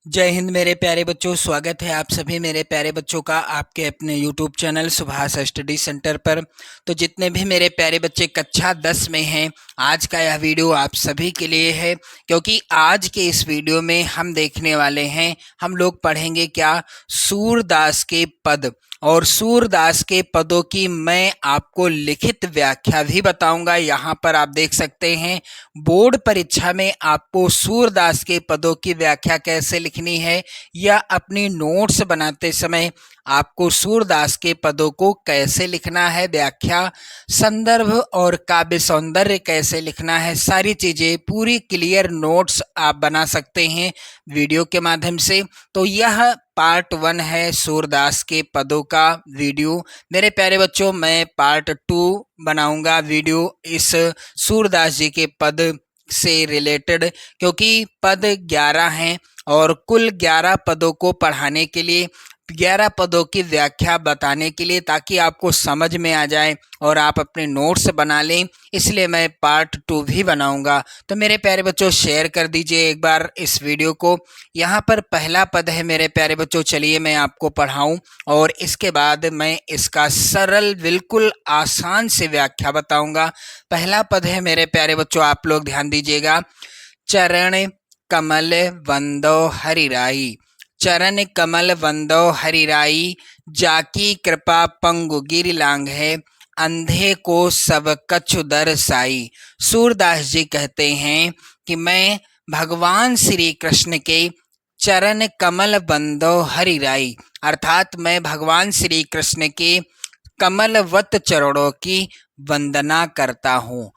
जय हिंद मेरे प्यारे बच्चों। स्वागत है आप सभी मेरे प्यारे बच्चों का आपके अपने YouTube channel Subhash study centre पर। तो जितने भी मेरे प्यारे बच्चे कक्षा 10 में हैं, आज का यह वीडियो आप सभी के लिए है, क्योंकि आज के इस वीडियो में हम देखने वाले हैं, हम लोग पढ़ेंगे क्या, सूरदास के पद। और सूरदास के पदों की मैं आपको लिखित व्याख्या भी बताऊंगा। यहाँ पर आप देख सकते हैं, बोर्ड परीक्षा में आपको सूरदास के पदों की व्याख्या कैसे लिखनी है या अपनी नोट्स बनाते समय आपको सूरदास के पदों को कैसे लिखना है, व्याख्या, संदर्भ और काव्य सौंदर्य कैसे लिखना है, सारी चीज़ें पूरी क्लियर नोट्स आप बना सकते हैं वीडियो के माध्यम से। तो यह पार्ट 1 है सूरदास के पदों का वीडियो। मेरे प्यारे बच्चों, मैं पार्ट 2 बनाऊंगा वीडियो इस सूरदास जी के पद से रिलेटेड, क्योंकि पद 11 हैं और कुल 11 पदों को पढ़ाने के लिए, 11 पदों की व्याख्या बताने के लिए, ताकि आपको समझ में आ जाए और आप अपने नोट्स बना लें, इसलिए मैं पार्ट 2 भी बनाऊंगा। तो मेरे प्यारे बच्चों, शेयर कर दीजिए एक बार इस वीडियो को। यहाँ पर पहला पद है मेरे प्यारे बच्चों, चलिए मैं आपको पढ़ाऊं और इसके बाद मैं इसका सरल, बिल्कुल आसान से व्याख्या बताऊंगा। पहला पद है मेरे प्यारे बच्चों, आप लोग ध्यान दीजिएगा। चरण कमल वंदो हरिराई, चरण कमल वंदो हरिराई, जाकी कृपा पंगु गिर लांग है, अंधे को सब कछु दर्शाई। सूरदास जी कहते हैं कि मैं भगवान श्री कृष्ण के चरण कमल वंदो हरिराई, अर्थात मैं भगवान श्री कृष्ण के कमलवत चरणों की वंदना करता हूँ।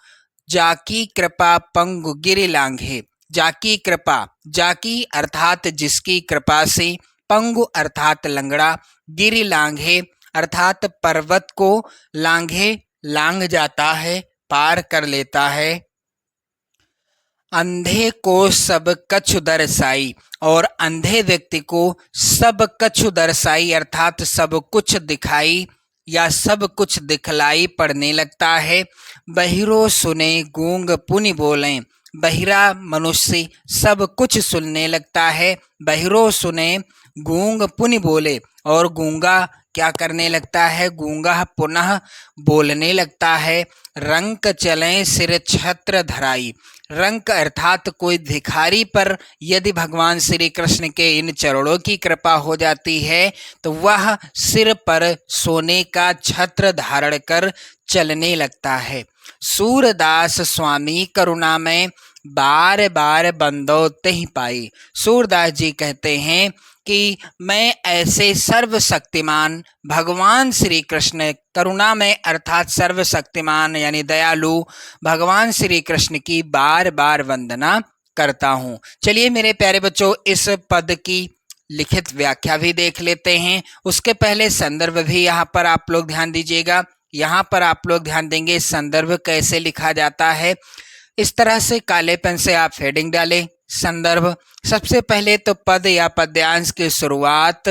जाकी कृपा पंगु गिर लांघे, जाकी कृपा, जाकी अर्थात जिसकी कृपा से, पंगु अर्थात लंगड़ा, गिरि लांघे अर्थात पर्वत को लांघे, लांघ जाता है, पार कर लेता है। अंधे को सब कछु दर्शाई, और अंधे व्यक्ति को सब कछु दर्शाई अर्थात सब कुछ दिखाई या सब कुछ दिखलाई पड़ने लगता है। बहिरो सुने गूंग पुनि बोलें, बहिरा मनुष्य सब कुछ सुनने लगता है। बहिरो सुने गूंग पुनि बोले, और गूंगा क्या करने लगता है, गूंगा पुनः बोलने लगता है। रंक चलें सिर छत्र धराई, रंक अर्थात कोई भिखारी पर यदि भगवान श्री कृष्ण के इन चरणों की कृपा हो जाती है तो वह सिर पर सोने का छत्र धारण कर चलने लगता है। सूरदास स्वामी करुणा में बार बार बंदो तेहि पाई। सूरदास जी कहते हैं कि मैं ऐसे सर्वशक्तिमान भगवान श्री कृष्ण, करुणा में अर्थात सर्वशक्तिमान यानी दयालु भगवान श्री कृष्ण की बार बार वंदना करता हूँ। चलिए मेरे प्यारे बच्चों, इस पद की लिखित व्याख्या भी देख लेते हैं। उसके पहले संदर्भ भी यहाँ पर आप लोग ध्यान दीजिएगा। यहाँ पर आप लोग ध्यान देंगे संदर्भ कैसे लिखा जाता है। इस तरह से काले पेन से आप हेडिंग डालें संदर्भ। सबसे पहले तो पद या पद्यांश की शुरुआत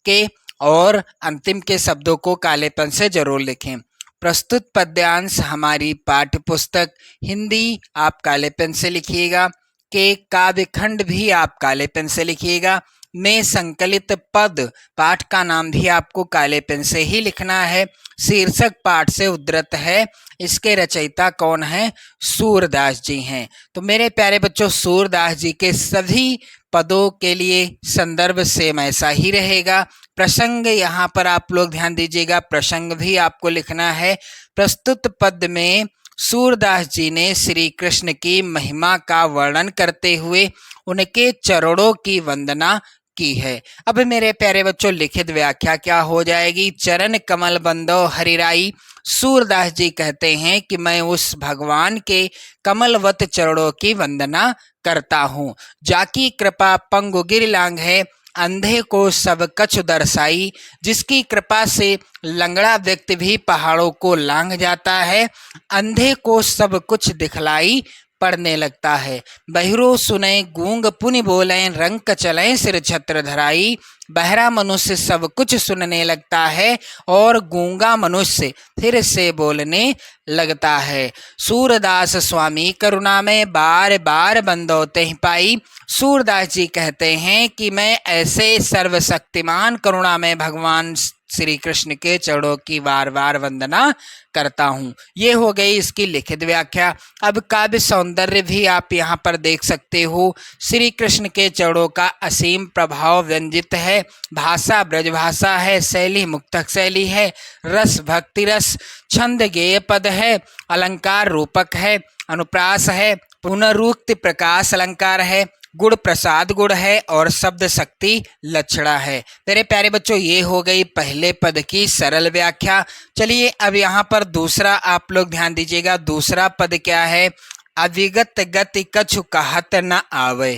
के और अंतिम के शब्दों को काले पेन से जरूर लिखें। प्रस्तुत पद्यांश हमारी पाठ्य पुस्तक हिंदी आप काले पेन से लिखिएगा, के काव्य खंड भी आप काले पेन से लिखिएगा, में संकलित पद पाठ का नाम भी आपको काले पेन से ही लिखना है। शीर्षक पाठ से उद्धृत है, इसके रचयिता कौन है, सूरदास जी हैं। तो मेरे प्यारे बच्चों, सूरदास जी के सभी पदों के लिए संदर्भ सेम ऐसा ही रहेगा। प्रसंग यहाँ पर आप लोग ध्यान दीजिएगा, प्रसंग भी आपको लिखना है। प्रस्तुत पद में सूरदास जी ने श्री कृष्ण की महिमा का वर्णन करते हुए उनके चरणों की वंदना की है। अब मेरे प्यारे बच्चों, लिखित व्याख्या क्या हो जाएगी। चरण कमल बंदो हरिराई, सूरदास जी कहते हैं कि मैं उस भगवान के कमलवत चरणों की वंदना करता हूँ। जाकी कृपा पंगु गिर लांग है, अंधे को सब कछु दर्शाई, जिसकी कृपा से लंगड़ा व्यक्ति भी पहाड़ों को लांघ जाता है। अंधे को सब कुछ दिखलाई पड़ने लगता है। बहिरो सुने गूंग पुनि बोलें, रंक चलें सिर छत्र धराई। बहरा मनुष्य सब कुछ सुनने लगता है और गूंगा मनुष्य फिर से बोलने लगता है। सूरदास स्वामी करुणा में बार बार बंदौते ही पाई। सूरदास जी कहते हैं कि मैं ऐसे सर्वशक्तिमान करुणा में भगवान श्री कृष्ण के चरणों की बार बार वंदना करता हूँ। ये हो गई इसकी लिखित व्याख्या। अब काव्य सौंदर्य भी आप यहाँ पर देख सकते हो। श्री कृष्ण के चरणों का असीम प्रभाव व्यंजित है। भाषा ब्रजभाषा है, शैली मुक्तक शैली है, रस भक्ति रस, छंद गेय पद है, अलंकार रूपक है, अनुप्रास है, पुनरुक्ति प्रकाश अलंकार है, गुण प्रसाद गुण है और शब्द शक्ति लक्षणा है। मेरे प्यारे बच्चों, ये हो गई पहले पद की सरल व्याख्या। चलिए अब यहाँ पर दूसरा आप लोग ध्यान दीजिएगा। दूसरा पद क्या है? अविगत गति कछु कहत न आवे।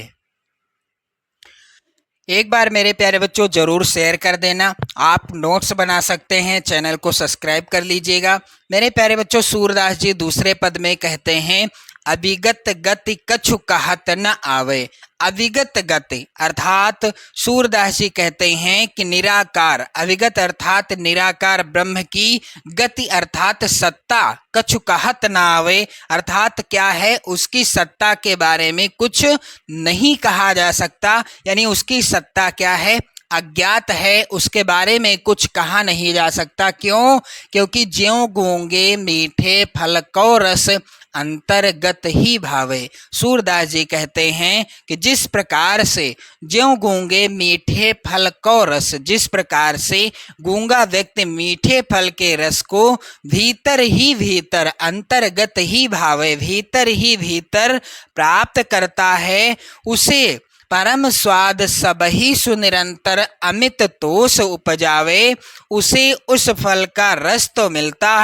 एक बार मेरे प्यारे बच्चों जरूर शेयर कर देना। आप नोट्स बना सकते हैं, चैनल को सब्सक्राइब कर लीजिएगा। मेरे प्यारे बच्चों, सूरदास जी दूसरे पद में कहते हैं अविगत गति कछु कहत न आवे। अविगत गति अर्थात सूरदास जी कहते हैं कि निराकार, अविगत अर्थात निराकार ब्रह्म की गति अर्थात सत्ता कछु कहत न आवे अर्थात क्या है, उसकी सत्ता के बारे में कुछ नहीं कहा जा सकता। यानी उसकी सत्ता क्या है, अज्ञात है, उसके बारे में कुछ कहा नहीं जा सकता। क्यों? क्योंकि ज्यों गूंगे मीठे फल को रस अंतर्गत ही भावे। सूरदास जी कहते हैं कि जिस प्रकार से ज्यों गूंगे मीठे फल को रस, जिस प्रकार से गूंगा व्यक्ति मीठे फल के रस को भीतर ही भीतर, अंतर्गत ही भावे, भीतर ही भीतर प्राप्त करता है, उसे परम स्वाद सबही सुनिरंतर अमित तोष उपजावे। उसे उस फल का रस तो मिलता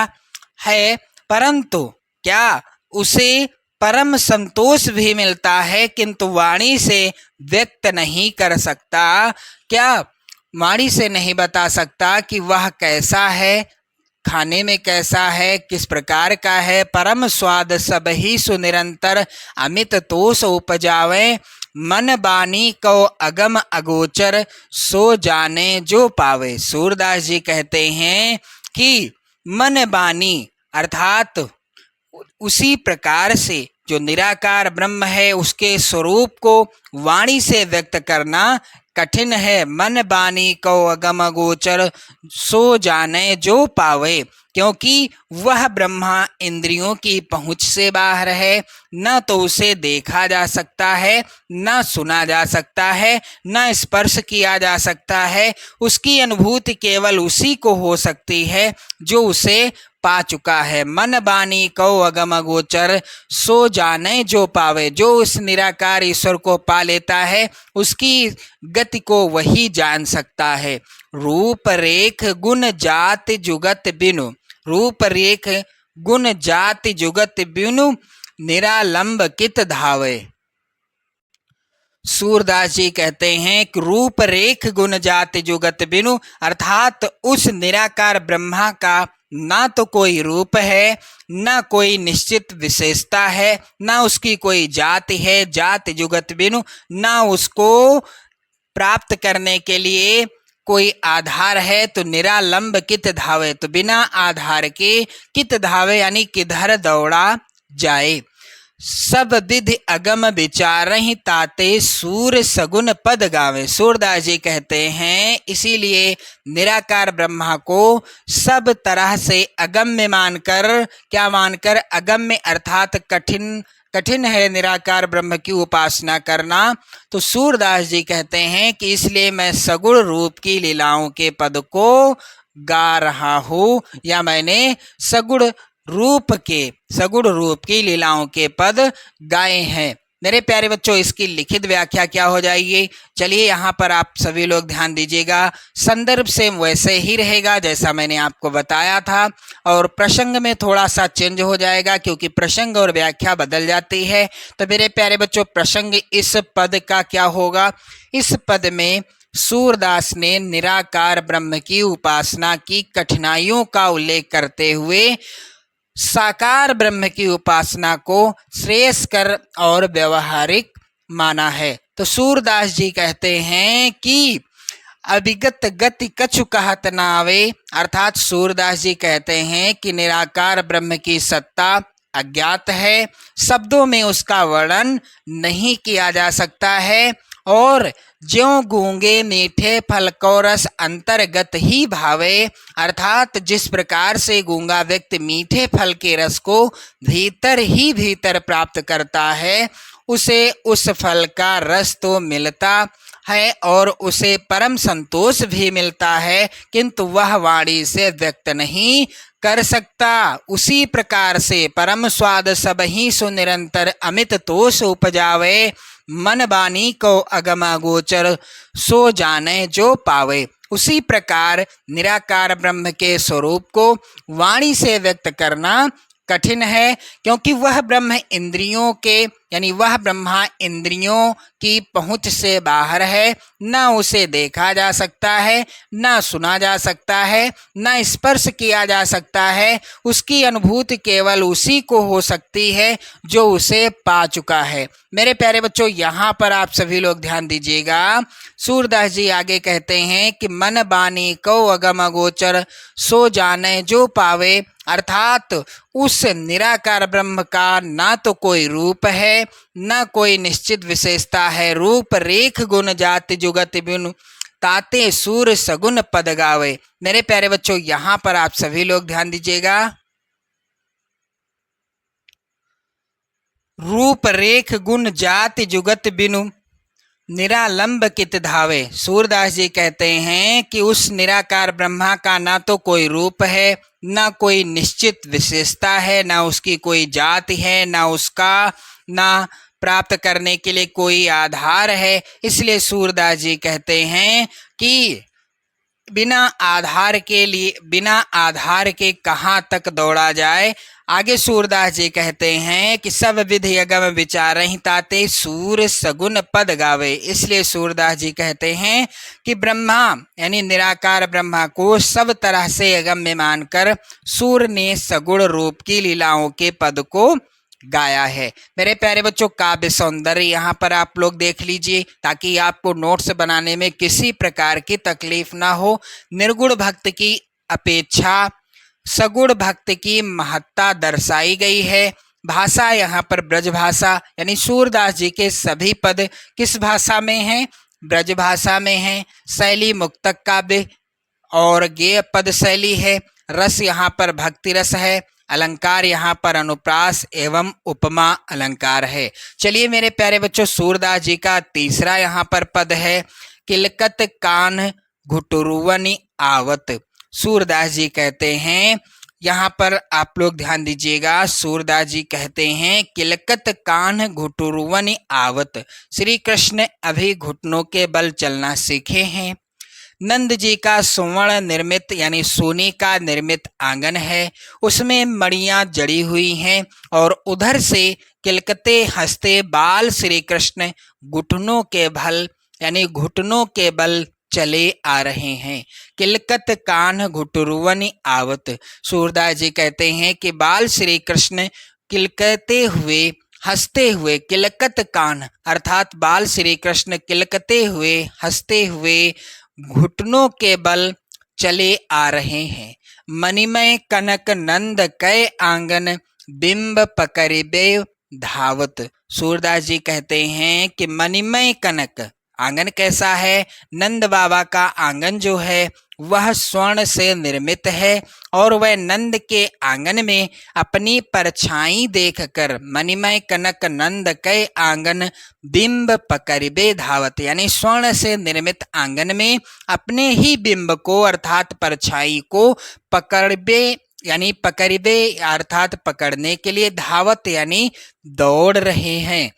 है, परंतु क्या उसे परम संतोष भी मिलता है, किंतु वाणी से व्यक्त नहीं कर सकता। क्या वाणी से नहीं बता सकता कि वह कैसा है, खाने में कैसा है, किस प्रकार का है। परम स्वाद सबही सुनिरंतर अमित तोष उपजावे। मन बानी को अगम अगोचर सो जाने जो पावे। सूरदास जी कहते हैं कि मन बानी अर्थात उसी प्रकार से जो निराकार ब्रह्म है उसके स्वरूप को वाणी से व्यक्त करना कठिन है। मन बानी को अगम गोचर सो जाने जो पावे, क्योंकि वह ब्रह्मा इंद्रियों की पहुंच से बाहर है। न तो उसे देखा जा सकता है, न सुना जा सकता है, न स्पर्श किया जा सकता है। उसकी अनुभूति केवल उसी को हो सकती है जो उसे पा चुका है। मन बानी को अगम गोचर सो जाने जो पावे। जो उस निराकार ईश्वर को पा लेता है उसकी गति को वही जान सकता है। रूप रेख गुण जाति जुगत बिनु, रूप रेख गुण जाति जुगत बिनु निरालंब कित धावे। सूरदास जी कहते हैं कि रूप रेख गुण जाति जुगत बिनु अर्थात उस निराकार ब्रह्मा का ना तो कोई रूप है, ना कोई निश्चित विशेषता है, ना उसकी कोई जाति है, जाति जुगत बिनु, ना उसको प्राप्त करने के लिए कोई आधार है। तो निरालंब कित धावे, तो बिना आधार के कित धावे यानी किधर दौड़ा जाए। सब विधि अगम विचार ही ताते सूर सगुन पद गावे। सूरदास जी कहते हैं इसीलिए निराकार ब्रह्मा को सब तरह से अगम्य मानकर, क्या मानकर, अगम्य अर्थात कठिन है निराकार ब्रह्म की उपासना करना। तो सूरदास जी कहते हैं कि इसलिए मैं सगुण रूप की लीलाओं के पद को गा रहा हूँ, या मैंने सगुण रूप की लीलाओं के पद गाए हैं। मेरे प्यारे बच्चों, इसकी लिखित व्याख्या क्या हो जाएगी? चलिए यहाँ पर आप सभी लोग ध्यान दीजिएगा। संदर्भ से वैसे ही रहेगा जैसा मैंने आपको बताया था, और प्रसंग में थोड़ा सा चेंज हो जाएगा क्योंकि प्रसंग और व्याख्या बदल जाती है। तो मेरे प्यारे बच्चों, प्रसंग इस पद का क्या होगा? इस पद में सूरदास ने निराकार ब्रह्म की उपासना की कठिनाइयों का उल्लेख करते हुए साकार ब्रह्म की उपासना को श्रेयस्कर और व्यवहारिक माना है। तो सूरदास जी कहते हैं कि अभिगत गति कछु कहत न आवे, अर्थात सूरदास जी कहते हैं कि निराकार ब्रह्म की सत्ता अज्ञात है, शब्दों में उसका वर्णन नहीं किया जा सकता है। और ज्यों गूंगे मीठे फल को रस अंतर्गत ही भावे, अर्थात जिस प्रकार से गूंगा व्यक्ति मीठे फल के रस को भीतर ही भीतर प्राप्त करता है, उसे उस फल का रस तो मिलता है और उसे परम संतोष भी मिलता है, किंतु वह वाणी से व्यक्त नहीं कर सकता। उसी प्रकार से परम स्वाद सब ही सुनिरंतर अमित तोष उपजावे, मन बानी को अगमा गोचर सो जाने जो पावे। उसी प्रकार निराकार ब्रह्म के स्वरूप को वाणी से व्यक्त करना कठिन है, क्योंकि वह ब्रह्म इंद्रियों के यानी वह ब्रह्मा इंद्रियों की पहुंच से बाहर है। न उसे देखा जा सकता है, न सुना जा सकता है, न स्पर्श किया जा सकता है। उसकी अनुभूति केवल उसी को हो सकती है जो उसे पा चुका है। मेरे प्यारे बच्चों, यहाँ पर आप सभी लोग ध्यान दीजिएगा। सूरदास जी आगे कहते हैं कि मन बानी को अगम अगोचर सो जाने जो पावे, अर्थात उस निराकार ब्रह्म का ना तो कोई रूप है, न कोई निश्चित विशेषता है। रूप रेख गुण जाति जुगत बिनु ताते सूर सगुन पद गावे। मेरे प्यारे बच्चों, यहाँ पर आप सभी लोग ध्यान दीजिएगा। रूप रेख गुण जाति जुगत बिनु निरालंब कित धावे। सूरदास जी कहते हैं कि उस निराकार ब्रह्मा का ना तो कोई रूप है, ना कोई निश्चित विशेषता है, ना उसकी कोई जाति है, ना उसका ना प्राप्त करने के लिए कोई आधार है। इसलिए सूरदास जी कहते हैं कि बिना आधार के कहाँ तक दौड़ा जाए। आगे सूरदास जी कहते हैं कि सब विधि अगम विचार ही ताते सूर सगुन पद गावे। इसलिए सूरदास जी कहते हैं कि ब्रह्मा यानी निराकार ब्रह्मा को सब तरह से अगम्य मानकर सूर ने सगुण रूप की लीलाओं के पद को गाया है। मेरे प्यारे बच्चों, काव्य सौंदर्य यहाँ पर आप लोग देख लीजिए ताकि आपको नोट्स बनाने में किसी प्रकार की तकलीफ ना हो। निर्गुण भक्त की अपेक्षा सगुण भक्त की महत्ता दर्शाई गई है। भाषा यहाँ पर ब्रज भाषा, यानी सूरदास जी के सभी पद किस भाषा में हैं? ब्रज भाषा में हैं। शैली मुक्तक काव्य और गेय पद शैली है। रस यहाँ पर भक्ति रस है। अलंकार यहाँ पर अनुप्रास एवं उपमा अलंकार है। चलिए मेरे प्यारे बच्चों, सूरदास जी का तीसरा यहाँ पर पद है किलकत कान घुटुरुवनि आवत। सूरदास जी कहते हैं, यहाँ पर आप लोग ध्यान दीजिएगा। सूरदास जी कहते हैं किलकत कान घुटुरुवनि आवत। श्री कृष्ण अभी घुटनों के बल चलना सीखे हैं। नंद जी का सुवर्ण निर्मित यानी सोने का निर्मित आंगन है, उसमें मणियां जड़ी हुई हैं और उधर से किलकते हंसते बाल श्री कृष्ण घुटनों के बल यानी घुटनों के बल चले आ रहे हैं। किलकत कान घुटुरुवनि आवत। सूरदास जी कहते हैं कि बाल श्री कृष्ण किलकते हुए हंसते हुए, किलकत कान अर्थात बाल श्री कृष्ण किलकते हुए हंसते हुए घुटनों के बल चले आ रहे हैं। मणिमय कनक नंद कै आंगन बिंब पकड़बे धावत। सूरदास जी कहते हैं कि मणिमय कनक आंगन कैसा है? नंद बाबा का आंगन जो है वह स्वर्ण से निर्मित है और वह नंद के आंगन में अपनी परछाई देखकर मणिमय कनक नंद के आंगन बिंब पकड़बे धावत, यानी स्वर्ण से निर्मित आंगन में अपने ही बिंब को अर्थात परछाई को पकड़बे यानी पकड़बे अर्थात पकड़ने के लिए धावत यानी दौड़ रहे हैं।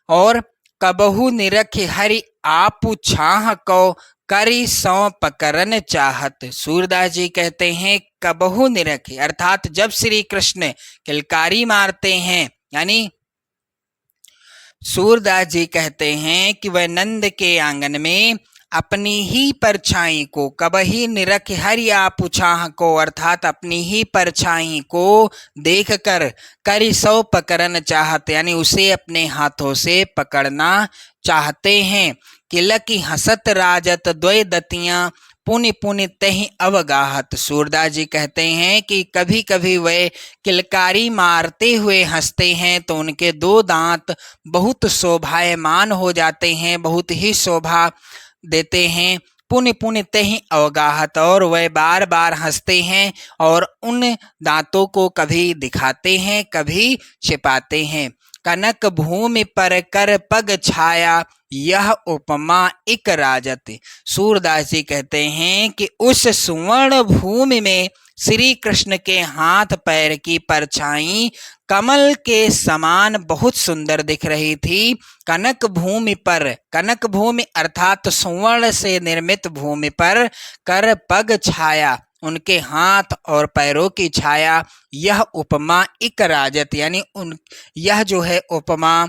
और कबहू निरख हरि आपु छाह को करी सौ पकड़न चाहत। सूरदास जी कहते हैं कबहू निरख अर्थात जब श्री कृष्ण किलकारी मारते हैं, यानी सूरदास जी कहते हैं कि वह नंद के आंगन में अपनी ही परछाई को, कबही निरख हरि आप छाह को, अर्थात अपनी ही परछाई को देखकर करि सौ पकड़न चाहते, यानी उसे अपने हाथों से पकड़ना चाहते हैं। किलकी हसत राजत द्वय दतियां पुनि पुनि तहि अवगाहत। सूरदास जी कहते हैं कि कभी कभी वे किलकारी मारते हुए हंसते हैं तो उनके दो दांत बहुत शोभायमान हो जाते हैं, बहुत ही शोभा देते हैं। पुनि पुनि तहि अवगाहत, और वह बार बार हंसते हैं और उन दांतों को कभी दिखाते हैं कभी छिपाते हैं। कनक भूमि पर कर पग छाया यह उपमा इक राजत। सूरदास जी कहते हैं कि उस सुवर्ण भूमि में श्री कृष्ण के हाथ पैर की परछाई कमल के समान बहुत सुंदर दिख रही थी। कनक भूमि पर, कनक भूमि अर्थात सुवर्ण से निर्मित भूमि पर कर पग छाया, उनके हाथ और पैरों की छाया, यह उपमा इक राजत, यानी यह जो है उपमा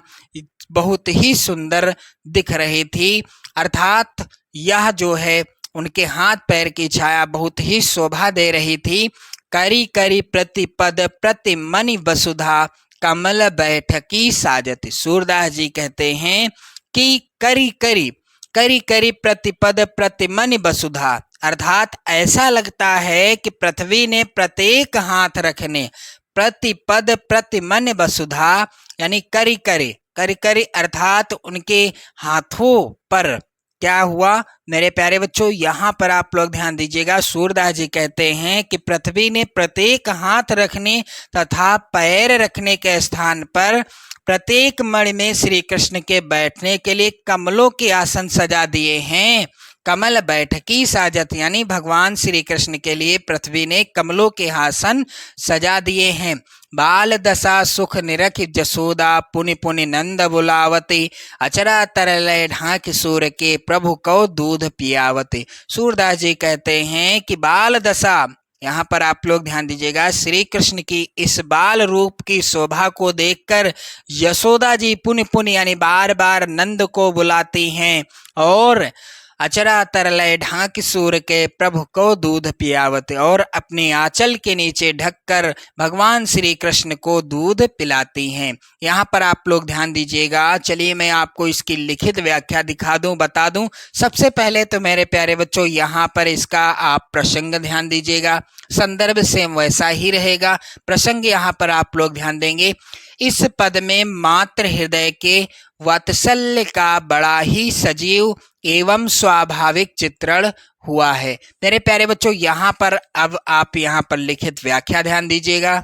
बहुत ही सुंदर दिख रही थी। अर्थात यह जो है उनके हाथ पैर की छाया बहुत ही शोभा दे रही थी। करी करी प्रतिपद प्रति मनि वसुधा कमल बैठकी साजत। सूरदास जी कहते हैं कि करी करी, करी करी प्रतिपद प्रति मनि वसुधा, अर्थात ऐसा लगता है कि पृथ्वी ने प्रत्येक हाथ रखने, प्रतिपद प्रति मन वसुधा यानी करी करे, करी करी अर्थात उनके हाथों पर क्या हुआ मेरे प्यारे बच्चों, यहाँ पर आप लोग ध्यान दीजिएगा। सूरदास जी कहते हैं कि पृथ्वी ने प्रत्येक हाथ रखने तथा पैर रखने के स्थान पर प्रत्येक मणि में श्री कृष्ण के बैठने के लिए कमलों के आसन सजा दिए हैं। कमल बैठकी साजत, यानी भगवान श्री कृष्ण के लिए पृथ्वी ने कमलों के आसन सजा दिए हैं। बाल दशा सुख निरख जसोदा पुनि पुनि नंद बुलावती अचरा तरलय ढाक सूर के प्रभु को दूध पियावती। सूरदास जी कहते हैं कि बाल दशा, यहाँ पर आप लोग ध्यान दीजिएगा, श्री कृष्ण की इस बाल रूप की शोभा को देखकर यशोदा जी पुनि पुनि यानी बार बार नंद को बुलाती हैं और अचरा तरलय ढाक सूर के प्रभु को दूध पियावते, और अपने आंचल के नीचे ढककर भगवान श्री कृष्ण को दूध पिलाती हैं। यहाँ पर आप लोग ध्यान दीजिएगा। चलिए मैं आपको इसकी लिखित व्याख्या दिखा दूं, बता दूं। सबसे पहले तो मेरे प्यारे बच्चों यहाँ पर इसका आप प्रसंग ध्यान दीजिएगा, संदर्भ सेम वैसा ही रहेगा। प्रसंग यहाँ पर आप लोग ध्यान देंगे। इस पद में मात्र हृदय के वात्सल्य का बड़ा ही सजीव एवं स्वाभाविक चित्रण हुआ है। मेरे प्यारे बच्चों यहाँ पर अब आप यहाँ पर लिखित व्याख्या ध्यान दीजिएगा।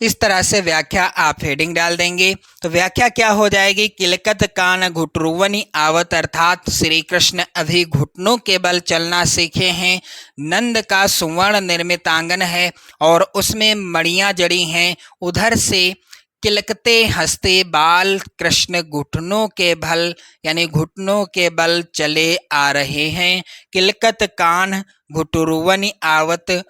इस तरह से व्याख्या आप हेडिंग डाल देंगे तो व्याख्या क्या हो जाएगी, किलकत कान घुटरुवनी आवत, अर्थात श्री कृष्ण अभी घुटनों के बल चलना सीखे हैं। नंद का सुवर्ण निर्मित आंगन है और उसमें मड़ियां जड़ी हैं। उधर से किलकते हंसते बाल कृष्ण घुटनों के बल यानी घुटनों के बल चले आ रहे हैं। किलकत कान घुटरुवनी आवत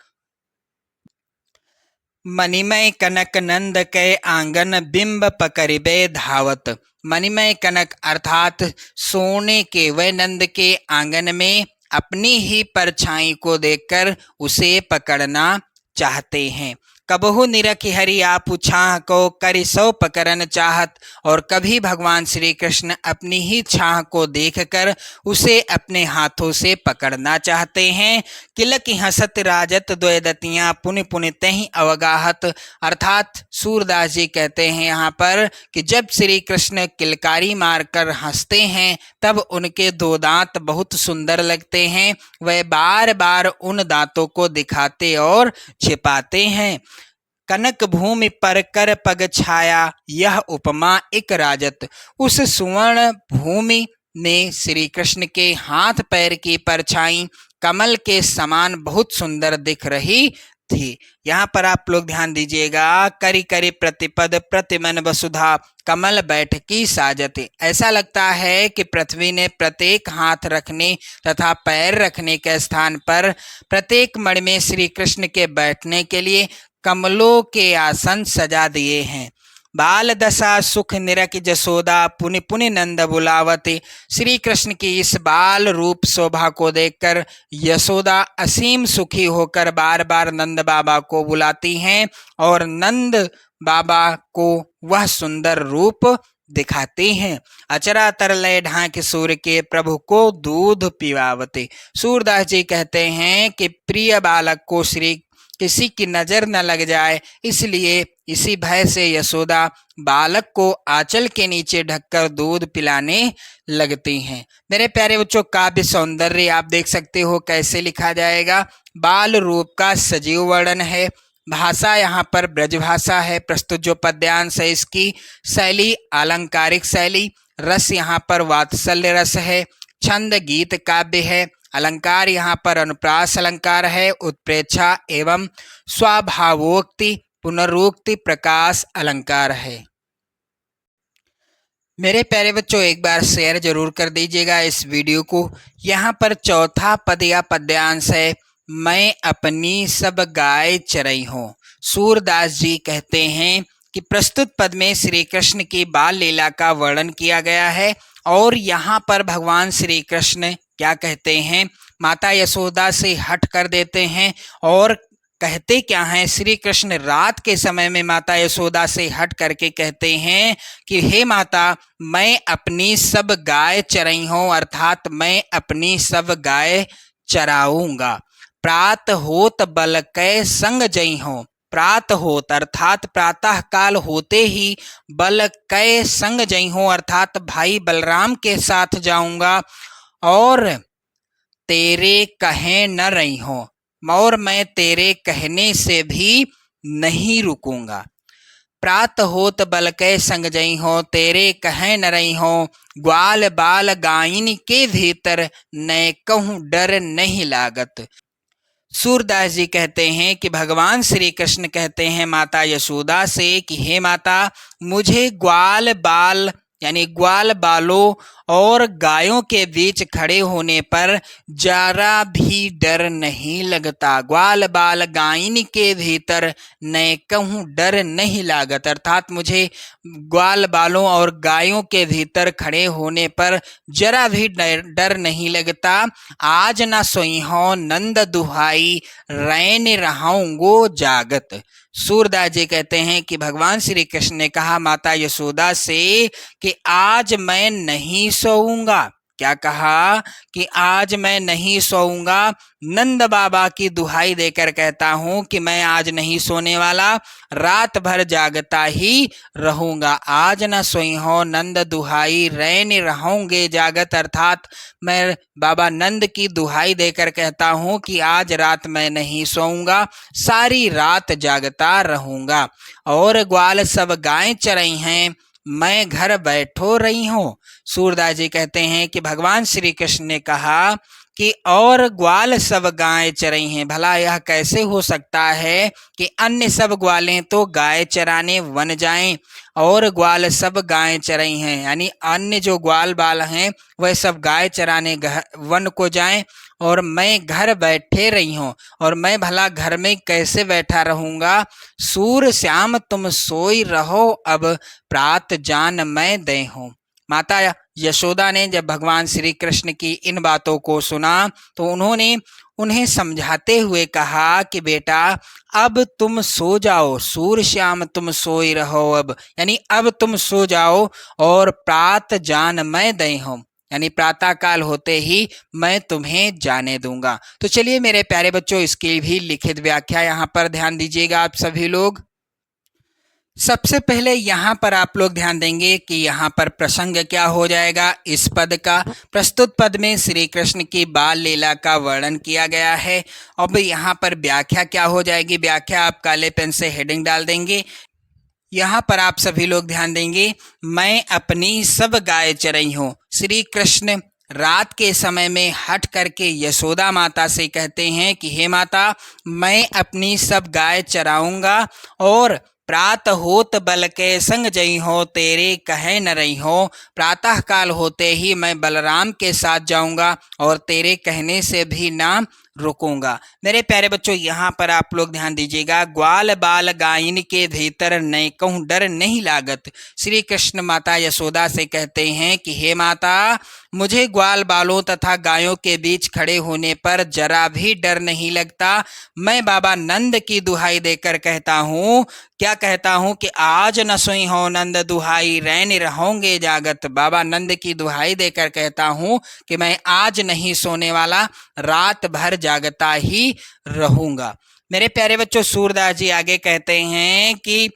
मणिमय कनक नंद के आंगन बिंब पकड़िबे धावत। मणिमय कनक अर्थात सोने के व नंद के आंगन में अपनी ही परछाई को देखकर उसे पकड़ना चाहते हैं। कबहु निरख हरि आप छाह को करि सौ पकड़न चाहत, और कभी भगवान श्री कृष्ण अपनी ही छाह को देखकर उसे अपने हाथों से पकड़ना चाहते हैं। किलकी हंसत राजत द्वैदतियां पुनि पुनि तहि अवगाहत, अर्थात सूरदास जी कहते हैं यहाँ पर कि जब श्री कृष्ण किलकारी मारकर हंसते हैं तब उनके दो दांत बहुत सुंदर लगते हैं। वह बार बार उन दांतों को दिखाते और छिपाते हैं। कनक भूमि पर कर पग छाया यह उपमा इक राजत। उस सुवर्ण भूमि में श्री कृष्ण के हाथ पैर की परछाई कमल के समान बहुत सुंदर दिख रही थी। यहाँ पर आप लोग ध्यान दीजिएगा। करी करी प्रतिपद प्रतिमन वसुधा कमल बैठकी साजते, ऐसा लगता है कि पृथ्वी ने प्रत्येक हाथ रखने तथा पैर रखने के स्थान पर प्रत्येक मणि में श्री कृष्ण के बैठने के लिए कमलों के आसन सजा दिए हैं। बाल दशा सुख निरख जसोदा पुनि पुनि नंद बुलावते। श्री कृष्ण की इस बाल रूप शोभा को देखकर यशोदा असीम सुखी होकर बार बार नंद बाबा को बुलाती हैं और नंद बाबा को वह सुंदर रूप दिखाती हैं। अचरा तरलय ढांक सूर्य के प्रभु को दूध पिवावते। सूरदास जी कहते हैं कि प्रिय बालक को श्री किसी की नजर न लग जाए, इसलिए इसी भय से यशोदा बालक को आंचल के नीचे ढककर दूध पिलाने लगती हैं। मेरे प्यारे बच्चों, काव्य सौंदर्य आप देख सकते हो कैसे लिखा जाएगा। बाल रूप का सजीव वर्णन है। भाषा यहाँ पर ब्रजभाषा है। प्रस्तुत जो पद्यांश है इसकी शैली अलंकारिक शैली। रस यहाँ पर वात्सल्य रस है। छंद गीत काव्य है। अलंकार यहाँ पर अनुप्रास अलंकार है। उत्प्रेक्षा एवं स्वाभावोक्ति पुनरुक्ति प्रकाश अलंकार है। मेरे प्यारे बच्चों, एक बार शेयर जरूर कर दीजिएगा इस वीडियो को। यहाँ पर चौथा पद या पद्यांश है, मैं अपनी सब गाय चरई हूँ। सूरदास जी कहते हैं कि प्रस्तुत पद में श्री कृष्ण की बाल लीला का वर्णन किया गया है और यहाँ पर भगवान श्री कृष्ण क्या कहते हैं, माता यशोदा से हट कर देते हैं और कहते क्या हैं। श्री कृष्ण रात के समय में माता यशोदा से हट करके कहते हैं कि हे माता, मैं अपनी सब गाय चरई हूँ, अर्थात मैं अपनी सब गाय चराऊंगा। प्रात होत बल कै संग जई हूँ। प्रात होत अर्थात प्रातः काल होते ही बल कै संग जई हूँ अर्थात भाई बलराम के साथ जाऊंगा और तेरे कहे न रही हूँ और मैं तेरे कहने से भी नहीं रुकूंगा। प्रात होत बल कै संग जई हो तेरे कहे न रही हो, ग्वाल बाल गायन के भीतर न कहूँ डर नहीं लागत। सूरदास जी कहते हैं कि भगवान श्री कृष्ण कहते हैं माता यशोदा से कि हे माता, मुझे ग्वाल बाल यानी ग्वाल बालों और गायों के बीच खड़े होने पर जरा भी डर नहीं लगता। ग्वाल बाल गायन के भीतर न कहूँ डर नहीं लागत, अर्थात मुझे ग्वाल बालों और गायों के भीतर खड़े होने पर जरा भी डर नहीं लगता। आज न सोई हो नंद दुहाई रैन रहाऊंगो जागत। सूरदास जी कहते हैं कि भगवान श्री कृष्ण ने कहा माता यशोदा से कि आज मैं नहीं सोऊंगा। क्या कहा कि आज मैं नहीं सोऊंगा। नंद बाबा की दुहाई देकर कहता हूं कि मैं आज नहीं सोने वाला, रात भर जागता ही रहूंगा। आज न सोई हो नंद दुहाई रैन रहूंगे जागत, अर्थात मैं बाबा नंद की दुहाई देकर कहता हूं कि आज रात मैं नहीं सोऊंगा, सारी रात जागता रहूंगा। और ग्वाल सब गाय चरई हैं, मैं घर बैठो रही हूँ। सूरदास जी कहते हैं कि भगवान श्री कृष्ण ने कहा कि और ग्वाल सब गाय चरई हैं। भला यह कैसे हो सकता है कि अन्य सब ग्वालें तो गाय चराने वन जाएं और ग्वाल सब गाय चरई हैं, यानी अन्य जो ग्वाल बाल हैं वह सब गाय चराने वन को जाएं और मैं घर बैठे रही हूँ। और मैं भला घर में कैसे बैठा रहूंगा। सूर श्याम तुम सोई रहो, अब प्रात जान मैं दे हूँ। माता यशोदा ने जब भगवान श्री कृष्ण की इन बातों को सुना तो उन्होंने उन्हें समझाते हुए कहा कि बेटा अब तुम सो जाओ, सूर श्याम तुम सोई रहो अब, यानी अब तुम सो जाओ और प्रात जान मैं दे हूँ, यानी प्रातः काल होते ही मैं तुम्हें जाने दूंगा। तो चलिए मेरे प्यारे बच्चों, इसकी भी लिखित व्याख्या यहाँ पर ध्यान दीजिएगा आप सभी लोग। सबसे पहले यहाँ पर आप लोग ध्यान देंगे कि यहाँ पर प्रसंग क्या हो जाएगा इस पद का। प्रस्तुत पद में श्री कृष्ण की बाल लीला का वर्णन किया गया है। अब यहाँ पर व्याख्या क्या हो जाएगी। व्याख्या आप काले पेन से हेडिंग डाल देंगे। यहाँ पर आप सभी लोग ध्यान देंगे, मैं अपनी सब गाय चरई हूँ। श्री कृष्ण रात के समय में हट करके यशोदा माता से कहते हैं कि हे माता, मैं अपनी सब गाय चराऊंगा और प्रात होत बल के संग जई हो तेरे कहे न रही हो। प्रातः काल होते ही मैं बलराम के साथ जाऊंगा और तेरे कहने से भी ना रुकूंगा। मेरे प्यारे बच्चों, यहाँ पर आप लोग ध्यान दीजिएगा, ग्वाल बाल गायन के भीतर नए कहूँ डर नहीं लागत। श्री कृष्ण माता यशोदा से कहते हैं कि हे माता, मुझे ग्वाल बालों तथा गायों के बीच खड़े होने पर जरा भी डर नहीं लगता। मैं बाबा नंद की दुहाई देकर कहता हूँ, क्या कहता हूँ कि आज न सोई हो नंद दुहाई, रैन रहोगे जागत। बाबा नंद की दुहाई देकर कहता हूँ कि मैं आज नहीं सोने वाला, रात भर जागता ही रहूंगा। मेरे प्यारे बच्चों, सूरदास जी आगे कहते हैं कि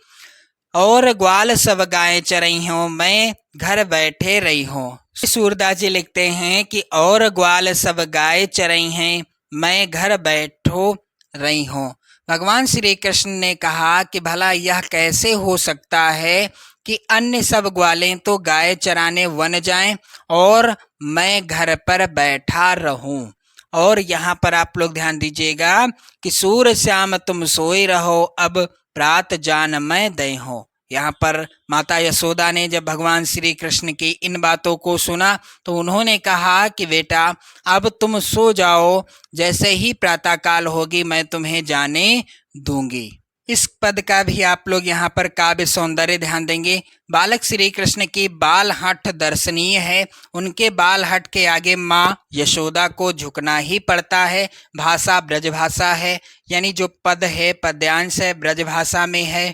और ग्वाल सब गाय चरई हो, मैं घर बैठे रही हूँ। सूरदास जी लिखते हैं कि और ग्वाल सब गाय चरई हैं, मैं घर बैठो रही हूँ। भगवान श्री कृष्ण ने कहा कि भला यह कैसे हो सकता है कि अन्य सब ग्वालें तो गाय चराने वन जाएं और मैं घर पर बैठा रहूं। और यहाँ पर आप लोग ध्यान दीजिएगा कि सूर श्याम तुम सोए रहो, अब प्रात जान मैं दे हो। यहाँ पर माता यशोदा ने जब भगवान श्री कृष्ण की इन बातों को सुना तो उन्होंने कहा कि बेटा अब तुम सो जाओ, जैसे ही प्रातःकाल होगी मैं तुम्हें जाने दूंगी। इस पद का भी आप लोग यहाँ पर काव्य सौंदर्य ध्यान देंगे। बालक श्री कृष्ण की बाल हठ दर्शनीय है। उनके बाल हठ के आगे माँ यशोदा को झुकना ही पड़ता है। भाषा ब्रजभाषा है, यानी जो पद है पद्यांश है ब्रजभाषा में है।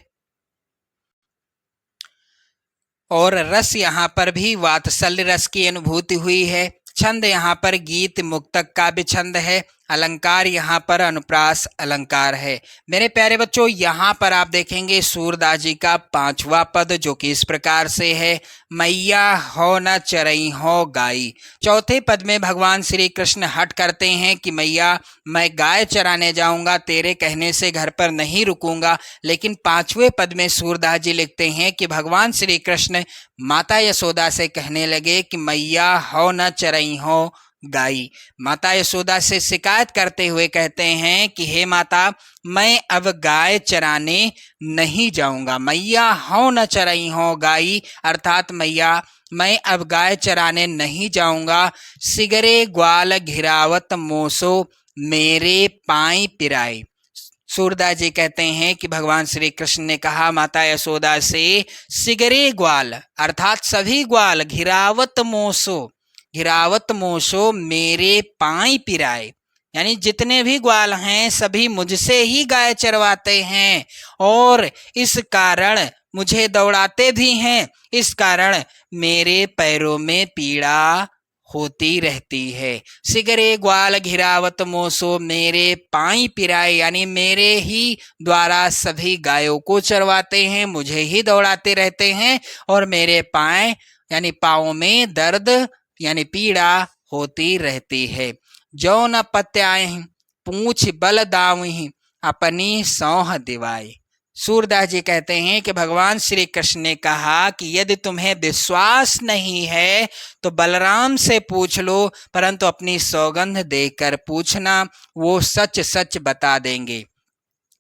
और रस यहाँ पर भी वात्सल्य रस की अनुभूति हुई है। छंद यहाँ पर गीत मुक्तक का भी छंद है। अलंकार यहाँ पर अनुप्रास अलंकार है। मेरे प्यारे बच्चों, यहाँ पर आप देखेंगे सूरदास जी का 5वां पद जो कि इस प्रकार से है, मैया हो न चरई हो गाई। चौथे पद में भगवान श्री कृष्ण हट करते हैं कि मैया मैं गाय चराने जाऊंगा, तेरे कहने से घर पर नहीं रुकूंगा। लेकिन 5वें पद में सूरदास जी लिखते हैं कि भगवान श्री कृष्ण माता यशोदा से कहने लगे कि मैया हो न चरई हो गाई। माता यशोदा से शिकायत करते हुए कहते हैं कि हे माता, मैं अब गाय चराने नहीं जाऊंगा। मैया हो न चरई हो गाई, अर्थात मैया मैं अब गाय चराने नहीं जाऊंगा। सिगरे ग्वाल घिरावत मोसो, मेरे पाई पिराई। सूरदास जी कहते हैं कि भगवान श्री कृष्ण ने कहा माता यशोदा से, सिगरे ग्वाल अर्थात सभी ग्वाल, घिरावत मोसो मेरे पाई पिराए, यानी जितने भी ग्वाल हैं सभी मुझसे ही गाय चरवाते हैं और इस कारण मुझे दौड़ाते भी हैं। इस कारण मेरे पैरों में पीड़ा होती रहती है। सिगरे ग्वाल घिरावत मोसो मेरे पाई पिराए, यानी मेरे ही द्वारा सभी गायों को चरवाते हैं, मुझे ही दौड़ाते रहते हैं और मेरे पाए यानी पाँव में दर्द यानी पीड़ा होती रहती है। जो न पत्याए पूछ बल दावही, अपनी सौह दिवाई। सूरदास जी कहते हैं कि भगवान श्री कृष्ण ने कहा कि यदि तुम्हें विश्वास नहीं है तो बलराम से पूछ लो, परंतु अपनी सौगंध देकर पूछना, वो सच सच बता देंगे।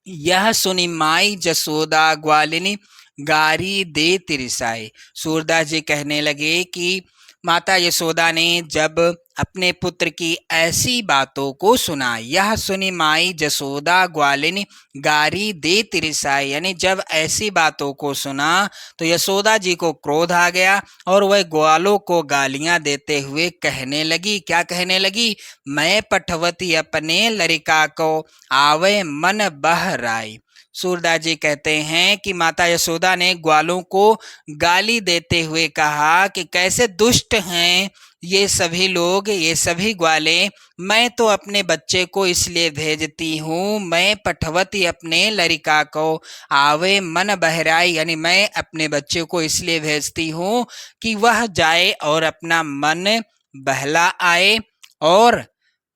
यह सुनी माई जसोदा ग्वालिनी, गारी दे तिरसाई। सूरदास जी कहने लगे कि माता यशोदा ने जब अपने पुत्र की ऐसी बातों को सुना, यह सुनी माई जसोदा ग्वालिनी गारी दे तिरसाई, यानी जब ऐसी बातों को सुना तो यशोदा जी को क्रोध आ गया और वह ग्वालों को गालियां देते हुए कहने लगी। क्या कहने लगी? मैं पठवती अपने लड़का को, आवे मन बहराई। सूरदास जी कहते हैं कि माता यशोदा ने ग्वालों को गाली देते हुए कहा कि कैसे दुष्ट हैं ये सभी लोग, ये सभी ग्वालें। मैं तो अपने बच्चे को इसलिए भेजती हूँ, मैं पठवती अपने लड़का को, आवे मन बहराई, यानी मैं अपने बच्चे को इसलिए भेजती हूँ कि वह जाए और अपना मन बहला आए। और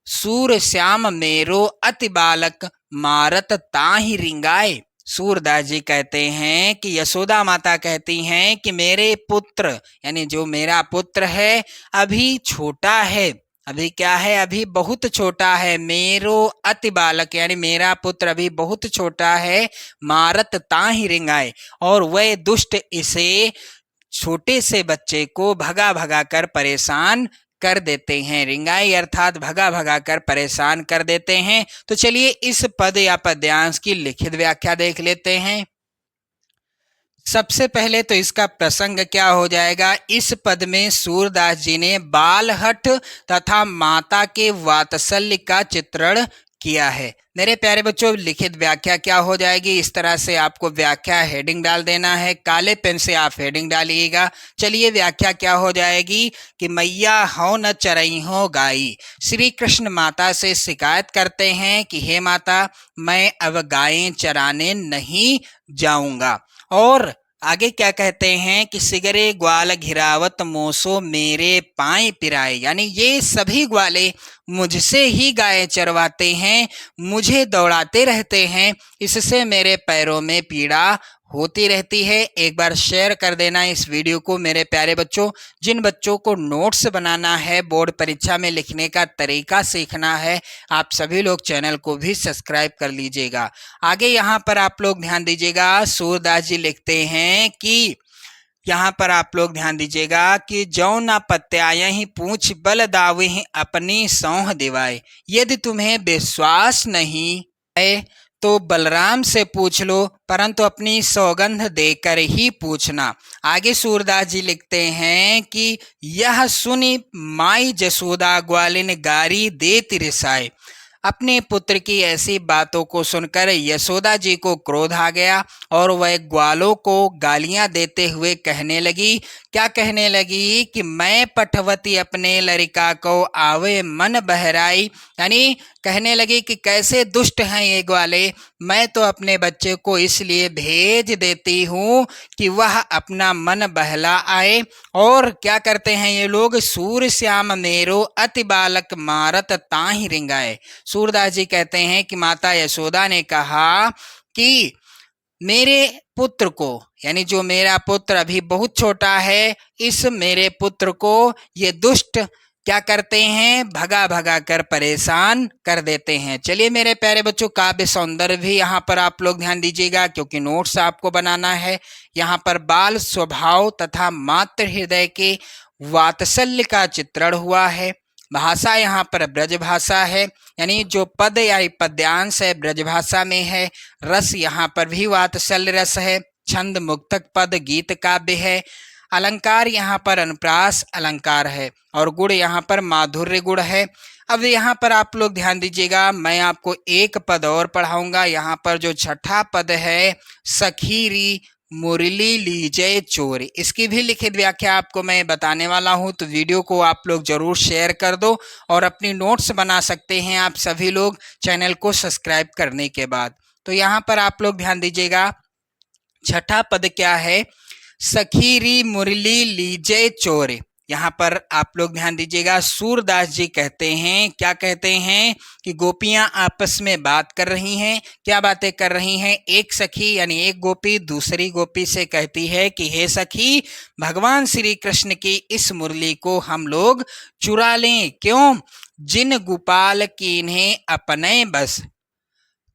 सूर श्याम मेरो अति बालक, मारत ताहि रिंगाए। सूरदास जी कहते हैं कि यशोदा माता कहती हैं कि मेरे पुत्र यानी जो मेरा पुत्र है अभी छोटा है। अभी क्या है? अभी बहुत छोटा है। मेरो अति बालक यानी मेरा पुत्र अभी बहुत छोटा है। मारत ताहि रिंगाए, और वह दुष्ट इसे छोटे से बच्चे को भगा भगा कर परेशान कर देते हैं। रिंगाई अर्थात भगा भगा कर परेशान कर देते हैं। तो चलिए इस पद या पद्यांश की लिखित व्याख्या देख लेते हैं। सबसे पहले तो इसका प्रसंग क्या हो जाएगा। इस पद में सूरदास जी ने बालहठ तथा माता के वात्सल्य का चित्रण किया है। मेरे प्यारे बच्चों, लिखित व्याख्या क्या हो जाएगी, इस तरह से आपको व्याख्या हेडिंग डाल देना है। काले पेन से आप हेडिंग डालिएगा। चलिए व्याख्या क्या हो जाएगी कि मैया हो न चरई हो गाई। श्री कृष्ण माता से शिकायत करते हैं कि हे माता, मैं अब गायें चराने नहीं जाऊंगा। और आगे क्या कहते हैं कि सिगरे ग्वाल घिरावत मोसो मेरे पाए पिराए, यानी ये सभी ग्वाले मुझसे ही गायें चरवाते हैं, मुझे दौड़ाते रहते हैं, इससे मेरे पैरों में पीड़ा होती रहती है। एक बार शेयर कर देना इस वीडियो को मेरे प्यारे बच्चों। जिन बच्चों को नोट्स बनाना है, बोर्ड परीक्षा में लिखने का तरीका सीखना है, आप सभी लोग चैनल को भी सब्सक्राइब कर लीजिएगा। आगे यहाँ पर आप लोग ध्यान दीजिएगा, सूरदास जी लिखते हैं कि यहाँ पर आप लोग ध्यान दीजिएगा कि जौ न पत्याय ही पूछ बल दावे अपनी सौह दिवाए। यदि तुम्हें विश्वास नहीं है तो बलराम से पूछ लो, परंतु अपनी सौगंध देकर ही पूछना। आगे सूरदास जी लिखते हैं कि यह सुनी माई जसोदा ग्वालिन गारी दे तिरसाए। अपने पुत्र की ऐसी बातों को सुनकर यशोदा जी को क्रोध आ गया और वह ग्वालों को गालियां देते हुए कहने लगी। क्या कहने लगी कि मैं पठवती अपने लड़का को आवे मन बहराई, यानी कहने लगी कि कैसे दुष्ट हैं ये ग्वाले, मैं तो अपने बच्चे को इसलिए भेज देती हूँ कि वह अपना मन बहला आए। और क्या करते हैं ये लोग, सूर श्याम मेरो अति बालक मारत ताहि रिंगाए। सूरदास जी कहते हैं कि माता यशोदा ने कहा कि मेरे पुत्र को, यानी जो मेरा पुत्र अभी बहुत छोटा है, इस मेरे पुत्र को ये दुष्ट क्या करते हैं, भगा भगा कर परेशान कर देते हैं। चलिए मेरे प्यारे बच्चों, काव्य सौंदर्य भी यहाँ पर आप लोग ध्यान दीजिएगा, क्योंकि नोट्स आपको बनाना है। यहाँ पर बाल स्वभाव तथा मातृ हृदय के वात्सल्य का चित्रण हुआ है। भाषा यहाँ पर ब्रज भाषा है, यानी जो पद या पद्यांश है ब्रज भाषा में है। रस यहाँ पर भी वात्सल्य रस है। छंद मुक्तक पद गीत काव्य है। अलंकार यहाँ पर अनुप्रास अलंकार है और गुण यहाँ पर माधुर्य गुण है। अब यहाँ पर आप लोग ध्यान दीजिएगा, मैं आपको एक पद और पढ़ाऊंगा। यहाँ पर जो छठा पद है, सखीरी मुरली लीजय चोरी, इसकी भी लिखित व्याख्या आपको मैं बताने वाला हूं। तो वीडियो को आप लोग जरूर शेयर कर दो और अपनी नोट्स बना सकते हैं आप सभी लोग चैनल को सब्सक्राइब करने के बाद। तो यहाँ पर आप लोग ध्यान दीजिएगा, छठा पद क्या है, सखीरी मुरली लीजय चोरे। यहाँ पर आप लोग ध्यान दीजिएगा, सूरदास जी कहते हैं, क्या कहते हैं कि गोपियां आपस में बात कर रही हैं। क्या बातें कर रही हैं, एक सखी यानी एक गोपी दूसरी गोपी से कहती है कि हे सखी, भगवान श्री कृष्ण की इस मुरली को हम लोग चुरा लें। क्यों, जिन गोपाल कीन्हे अपने बस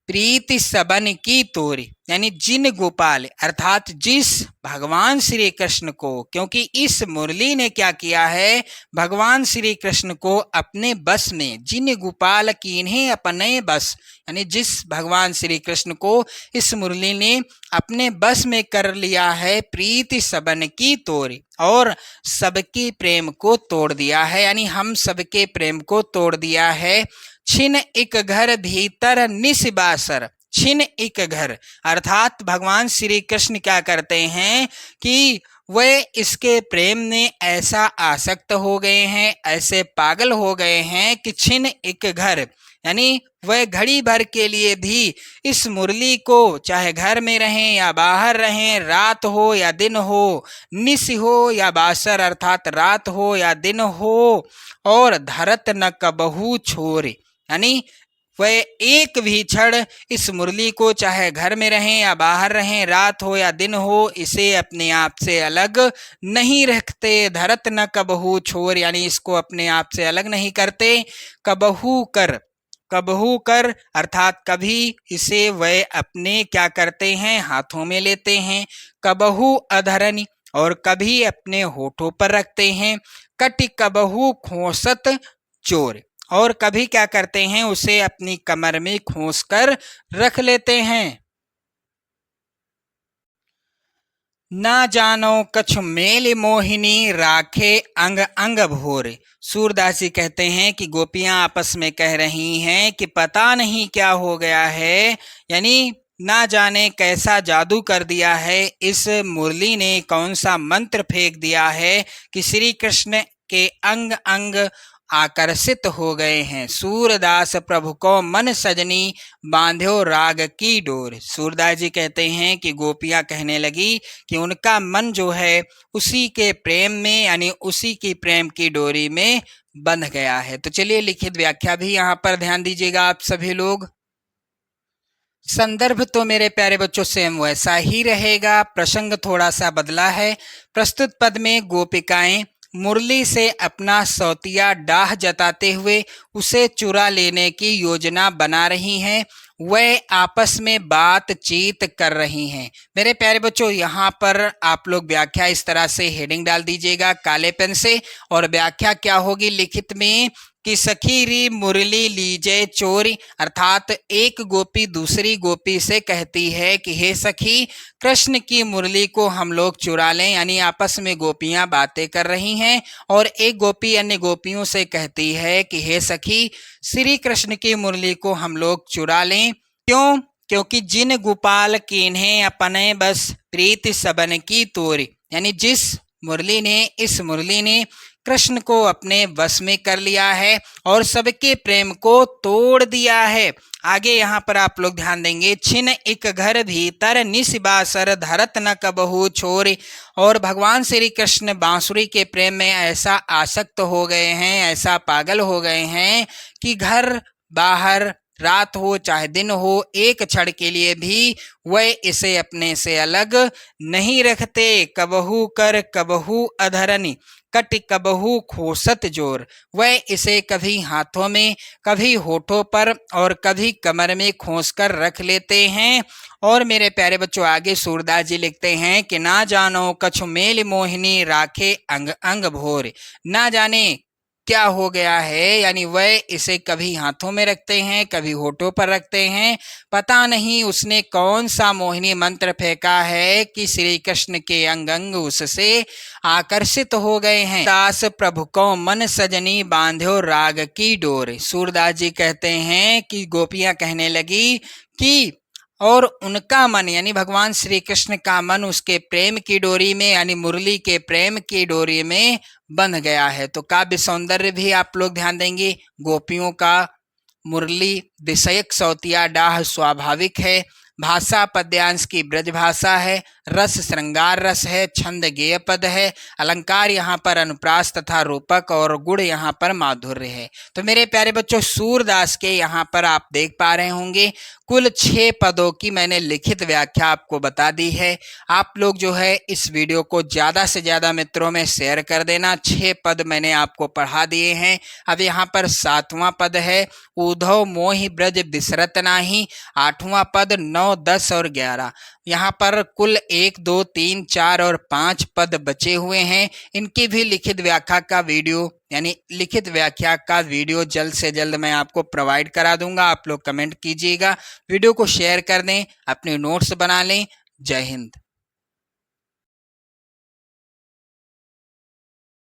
प्रीति सबन की तोरी, यानी जिन गोपाल अर्थात जिस भगवान श्री कृष्ण को, क्योंकि इस मुरली ने क्या किया है, भगवान श्री कृष्ण को अपने बस में, जिन गोपाल कीन्हे अपने बस, यानी जिस भगवान श्री कृष्ण को इस मुरली ने अपने बस में कर लिया है, प्रीति सबन की तोरी, और सबके प्रेम को तोड़ दिया है, यानी हम सबके प्रेम को तोड़ दिया है। छिन एक घर भीतर निस्बासर, छिन एक घर अर्थात भगवान श्री कृष्ण क्या करते हैं कि वे इसके प्रेम में ऐसा आसक्त हो गए हैं, ऐसे पागल हो गए हैं कि छिन एक घर, यानी वह घड़ी भर के लिए भी इस मुरली को, चाहे घर में रहें या बाहर रहें, रात हो या दिन हो, निस हो या बासर अर्थात रात हो या दिन हो, और धरत न कबहू छोरे, यानी वह एक भी क्षण इस मुरली को, चाहे घर में रहें या बाहर रहें, रात हो या दिन हो, इसे अपने आप से अलग नहीं रखते। धरत न कबहू छोर, यानी इसको अपने आप से अलग नहीं करते। कबहू कर, कबहू कर अर्थात कभी इसे वह अपने क्या करते हैं, हाथों में लेते हैं। कबहू अधरनी, और कभी अपने होठों पर रखते हैं। कटि कबहू खोसत चोर। और कभी क्या करते हैं, उसे अपनी कमर में खोस कर रख लेते हैं। ना जानो कछु मेल मोहिनी राखे अंग अंग भोर। सूरदास जी कहते हैं कि गोपियां आपस में कह रही हैं कि पता नहीं क्या हो गया है, यानी ना जाने कैसा जादू कर दिया है इस मुरली ने, कौन सा मंत्र फेंक दिया है कि श्री कृष्ण के अंग अंग आकर्षित हो गए हैं। सूरदास प्रभु को मन सजनी बांध्यो राग की डोर। सूरदास जी कहते हैं कि गोपियां कहने लगी कि उनका मन जो है उसी के प्रेम में, यानी उसी की प्रेम की डोरी में बंध गया है। तो चलिए लिखित व्याख्या भी यहाँ पर ध्यान दीजिएगा आप सभी लोग। संदर्भ तो मेरे प्यारे बच्चों सेम वैसा ही रहेगा, प्रसंग थोड़ा सा बदला है। प्रस्तुत पद में गोपिकाएं मुरली से अपना सौतिया डाह जताते हुए उसे चुरा लेने की योजना बना रही हैं। वह आपस में बातचीत कर रही हैं। मेरे प्यारे बच्चों यहाँ पर आप लोग व्याख्या इस तरह से हेडिंग डाल दीजिएगा काले पेन से, और व्याख्या क्या होगी लिखित में कि सखी री मुरली लीजे चोरी, अर्थात एक गोपी दूसरी गोपी से कहती है कि हे सखी, कृष्ण की मुरली को हम लोग चुरा लें, यानी आपस में गोपियां बातें कर रही हैं। और एक गोपी अन्य गोपियों से कहती है कि हे सखी, श्री कृष्ण की मुरली को हम लोग चुरा लें। क्यों? क्योंकि जिन गोपाल कीन्हे अपने बस प्रीति सबन की तोरी, यानी जिस मुरली ने, इस मुरली ने कृष्ण को अपने वश में कर लिया है और सबके प्रेम को तोड़ दिया है। आगे यहाँ पर आप लोग ध्यान देंगे, छिन एक घर भीतर निशिबासर धरत न कबहू छोरी। और भगवान श्री कृष्ण बांसुरी के प्रेम में ऐसा आसक्त हो गए हैं, ऐसा पागल हो गए हैं कि घर बाहर, रात हो चाहे दिन हो, एक क्षण के लिए भी वह इसे अपने से अलग नहीं रखते। कबहू कर कबहू अधरनी कट कबहू खोसत जोर। वह इसे कभी हाथों में, कभी होठों पर और कभी कमर में खोस कर रख लेते हैं। और मेरे प्यारे बच्चों आगे सूरदास जी लिखते हैं कि ना जानो कछु मेल मोहिनी राखे अंग अंग भोर। ना जाने क्या हो गया है, यानी वह इसे कभी हाथों में रखते हैं, कभी होठों पर रखते हैं। पता नहीं उसने कौन सा मोहिनी मंत्र फेंका है कि श्री कृष्ण के अंग अंग उससे आकर्षित हो गए हैं। दास प्रभु को मन सजनी बांध्यो राग की डोर। सूरदास जी कहते हैं कि गोपियां कहने लगी कि और उनका मन, यानी भगवान श्री कृष्ण का मन उसके प्रेम की डोरी में, यानी मुरली के प्रेम की डोरी में बंध गया है। तो काव्य सौंदर्य भी आप लोग ध्यान देंगे। गोपियों का मुरली विषयक सौतिया डाह स्वाभाविक है। भाषा पद्यांश की ब्रज भाषा है। रस श्रृंगार रस है। छंद गेय पद है। अलंकार यहाँ पर अनुप्रास तथा रूपक और गुण यहाँ पर माधुर्य है। तो मेरे प्यारे बच्चों सूरदास के यहाँ पर आप देख पा रहे होंगे कुल 6 पदों की मैंने लिखित व्याख्या आपको बता दी है। आप लोग जो है इस वीडियो को ज़्यादा से ज़्यादा मित्रों में शेयर कर देना। 6 पद मैंने आपको पढ़ा दिए हैं। अब यहाँ पर 7वां पद है, उधव मोहि ब्रज बिसरत नाही। 8वां पद, 9, 10 और 11। यहाँ पर कुल 1, 2, 3, 4 और 5 पद बचे हुए हैं। इनकी भी लिखित व्याख्या का वीडियो, यानी लिखित व्याख्या का वीडियो जल्द से जल्द मैं आपको प्रोवाइड करा दूंगा। आप लोग कमेंट कीजिएगा, वीडियो को शेयर कर दें, अपने नोट्स बना लें। जय हिंद।